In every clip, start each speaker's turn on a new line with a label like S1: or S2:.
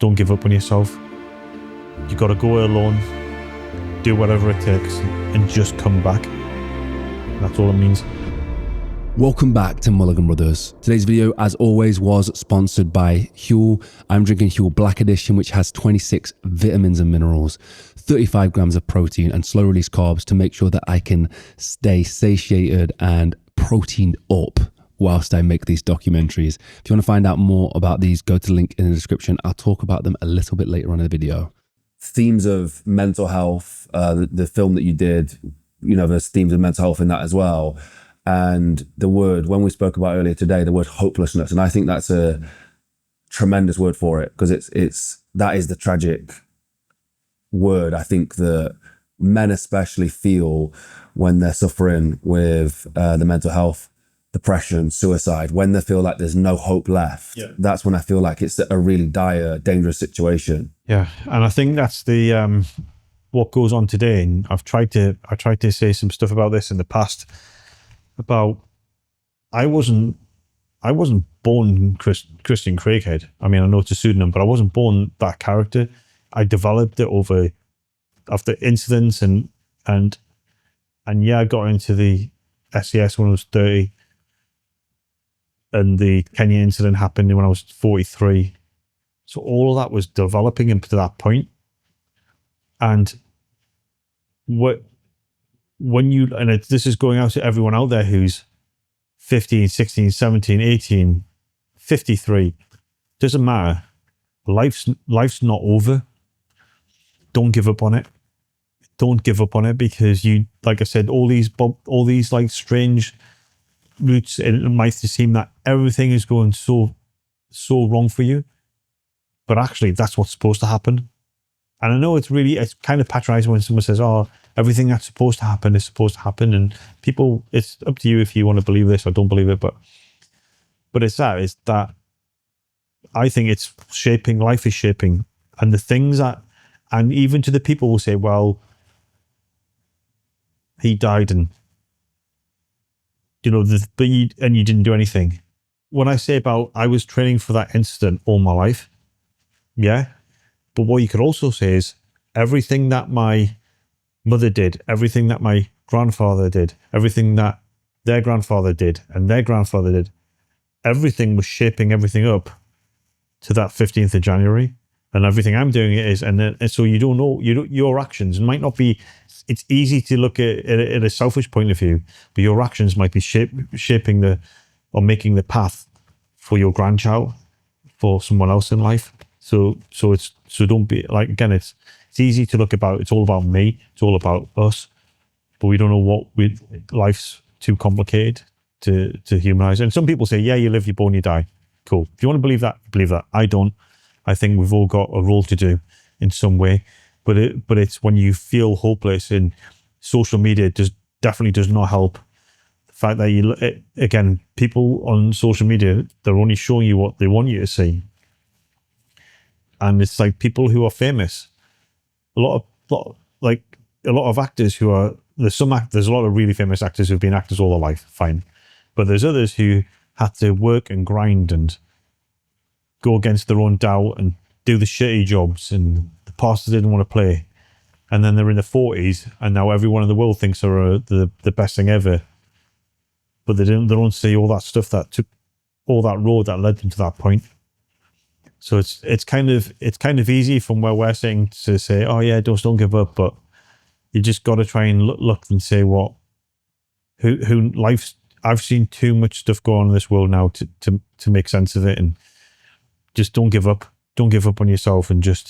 S1: don't give up on yourself. You got to go alone, do whatever it takes, and just come back. That's all it means.
S2: Welcome back to Mulligan Brothers. Today's video, as always, was sponsored by Huel. I'm drinking Huel Black Edition, which has 26 vitamins and minerals, 35 grams of protein and slow release carbs to make sure that I can stay satiated and proteined up whilst I make these documentaries. If you want to find out more about these, go to the link in the description. I'll talk about them a little bit later on in the video. Themes of mental health, the film that you did, you know, there's themes of mental health in that as well. And the word, when we spoke about earlier today, the word hopelessness. And I think that's a tremendous word for it, because that is the tragic word I think that men especially feel when they're suffering with the mental health, depression, suicide, when they feel like there's no hope left. Yeah. That's when I feel like it's a really dire, dangerous situation.
S1: Yeah. And I think that's the what goes on today. And I tried to say some stuff about this in the past. About I wasn't born Christian Craighead. I mean, I know it's a pseudonym, but I wasn't born that character. I developed it after incidents and yeah, I got into the SAS when I was 30, and the Kenya incident happened when I was 43. So all of that was developing into that point. And this is going out to everyone out there who's 15, 16, 17, 18, 53. Doesn't matter. Life's not over. Don't give up on it. Don't give up on it, because you, like I said, all these like strange routes, it might seem that everything is going so wrong for you, but actually that's what's supposed to happen. And I know it's kind of patronizing when someone says, oh, everything that's supposed to happen is supposed to happen. And people, it's up to you if you want to believe this or don't believe it. But it's that I think it's shaping, life is shaping. And the things that, and even to the people who say, well, he died and, you know, and you didn't do anything. When I say about, I was training for that incident all my life. Yeah. But what you could also say is everything that my mother did, everything that my grandfather did, everything that their grandfather did and their grandfather did, everything was shaping everything up to that 15th of January. And everything I'm doing is, and so you don't know, your actions might not be, it's easy to look at a selfish point of view, but your actions might be shaping or making the path for your grandchild, for someone else in life. So don't be like, again, it's easy to look about, it's all about me, it's all about us, but we don't know life's too complicated to humanize. And some people say, yeah, you live, you're born, you die. Cool. If you want to believe that, believe that. I don't. I think we've all got a role to do in some way, but it's when you feel hopeless, and social media definitely does not help. The fact that again, people on social media, they're only showing you what they want you to see. And it's like people who are famous, a lot of actors who are, there's a lot of really famous actors who've been actors all their life, fine. But there's others who had to work and grind and go against their own doubt and do the shitty jobs and the parts they didn't want to play. And then they're in their 40s and now everyone in the world thinks they're the best thing ever. But they don't see all that stuff that took, all that road that led them to that point. So it's kind of easy from where we're sitting to say, oh yeah, don't give up, but you just got to try and look and say who life's. I've seen too much stuff go on in this world now to make sense of it, and just don't give up. Don't give up on yourself, and the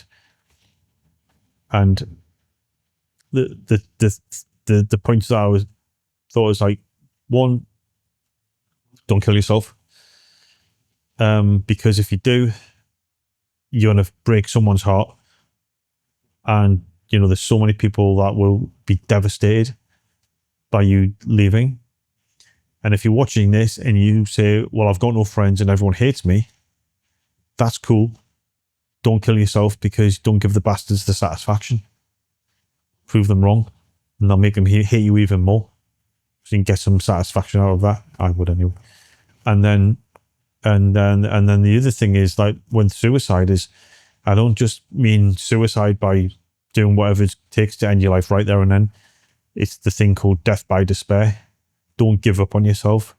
S1: points that I thought was like, one, don't kill yourself, because if you do, you're going to break someone's heart. And, you know, there's so many people that will be devastated by you leaving. And if you're watching this and you say, well, I've got no friends and everyone hates me, that's cool. Don't kill yourself, because don't give the bastards the satisfaction. Prove them wrong, and they'll make them hate you even more. So you can get some satisfaction out of that. I would anyway. And then the other thing is, like, when suicide is, I don't just mean suicide by doing whatever it takes to end your life right there and then. It's the thing called death by despair. Don't give up on yourself.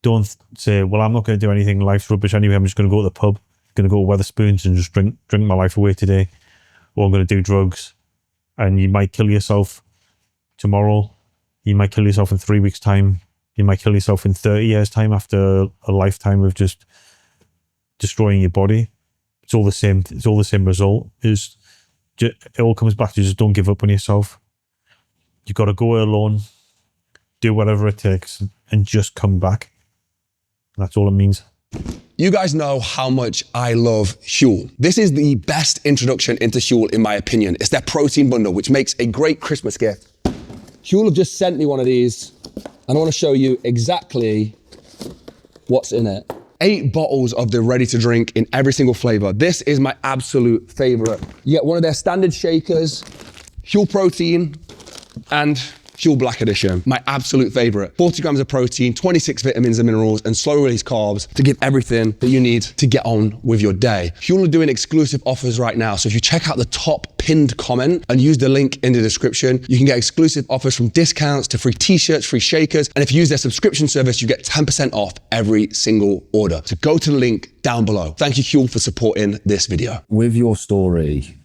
S1: Don't say, well, I'm not going to do anything. Life's rubbish anyway. I'm just going to go to the pub, going to go to Wetherspoons and just drink my life away today. Or I'm going to do drugs. And you might kill yourself tomorrow. You might kill yourself in 3 weeks' time. You might kill yourself in 30 years' time after a lifetime of just destroying your body. It's all the same. It's all the same result. It all comes back to just don't give up on yourself. You got to go alone, do whatever it takes, and just come back. That's all it means.
S3: You guys know how much I love Huel. This is the best introduction into Huel in my opinion. It's their protein bundle, which makes a great Christmas gift. Huel have just sent me one of these, and I want to show you exactly what's in it. 8 bottles of the ready to drink in every single flavor. This is my absolute favorite. You get one of their standard shakers, Huel protein, and Huel Black Edition, my absolute favorite. 40 grams of protein, 26 vitamins and minerals, and slow release carbs to give everything that you need to get on with your day. Huel are doing exclusive offers right now. So if you check out the top pinned comment and use the link in the description, you can get exclusive offers from discounts to free t-shirts, free shakers. And if you use their subscription service, you get 10% off every single order. So go to the link down below. Thank you, Huel, for supporting this video.
S2: With your story,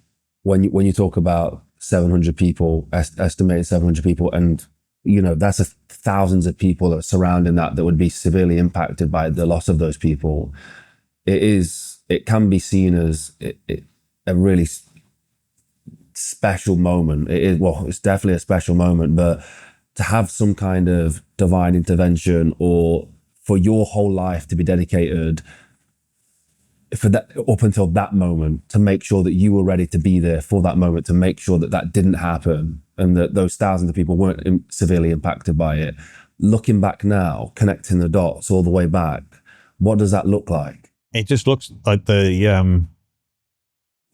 S2: when you talk about 700 people, estimated 700 people, and that's thousands of people that are surrounding that would be severely impacted by the loss of those people. It can be seen as a really special moment. It's definitely a special moment, but to have some kind of divine intervention, or for your whole life to be dedicated for that, up until that moment, to make sure that you were ready to be there for that moment, to make sure that didn't happen and that those thousands of people weren't severely impacted by it. Looking back now, connecting the dots all the way back, what does that look like?
S1: It just looks like the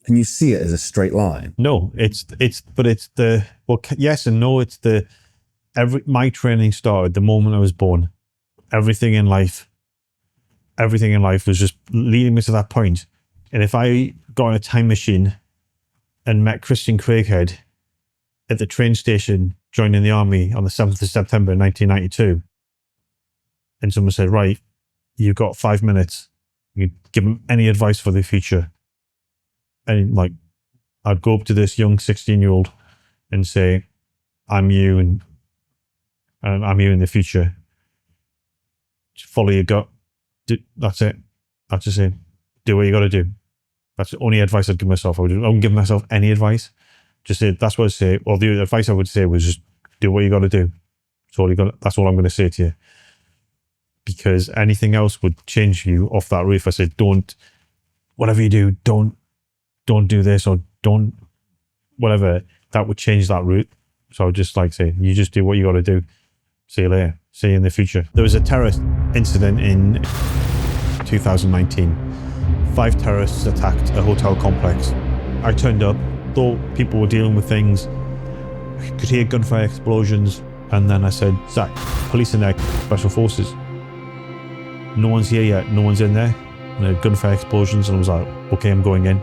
S2: Can you see it as a straight line?
S1: No, it's yes and no. It's my training started the moment I was born. Everything in life was just leading me to that point. And if I got in a time machine and met Christian Craighead at the train station joining the army on the 7th of September 1992, and someone said, right, you've got 5 minutes, you can give him any advice for the future. And I'd go up to this young 16-year-old and say, I'm you, and I'm you in the future. Just follow your gut. That's it. I'd just say, do what you got to do. That's the only advice I'd give myself. I wouldn't give myself any advice. Just say, that's what I'd say. Or the advice I would say was just do what you got to do. That's all I'm going to say to you. Because anything else would change you off that route. If I said, whatever you do, don't do this, or don't, whatever, that would change that route. So I would just say, you just do what you got to do. See you later. See you in the future. There was a terrorist incident in 2019. 5 terrorists attacked a hotel complex. I turned up, thought people were dealing with things, could hear gunfire explosions, and then I said, Zach, police in there, special forces. No one's here yet, no one's in there. And there were gunfire explosions, and I was like, okay, I'm going in.